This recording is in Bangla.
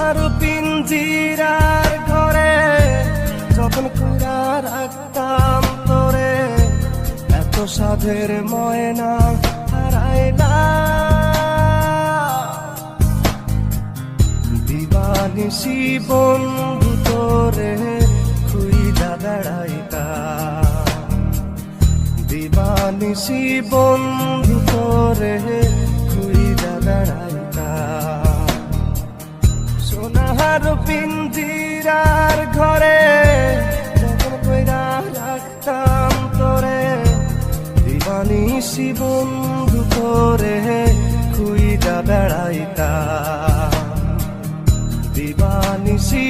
সোনার পিঞ্জিরার ঘরে যখন কইরা রাখতাম তোরে, এত সাধের ময়না হারায় না। দিবানিশি বন্ধু তোরে খুইজা বেড়াইতাম, দিবানিশি বন্ধু তোরে খুইজা বেড়াইতাম। সোনার পিঞ্জিরার ঘরে যখন কইরা রাখতাম তোরে, দিবানিশি বন্ধু তোরে খুইজা বেড়াইতাম, দিবানিশি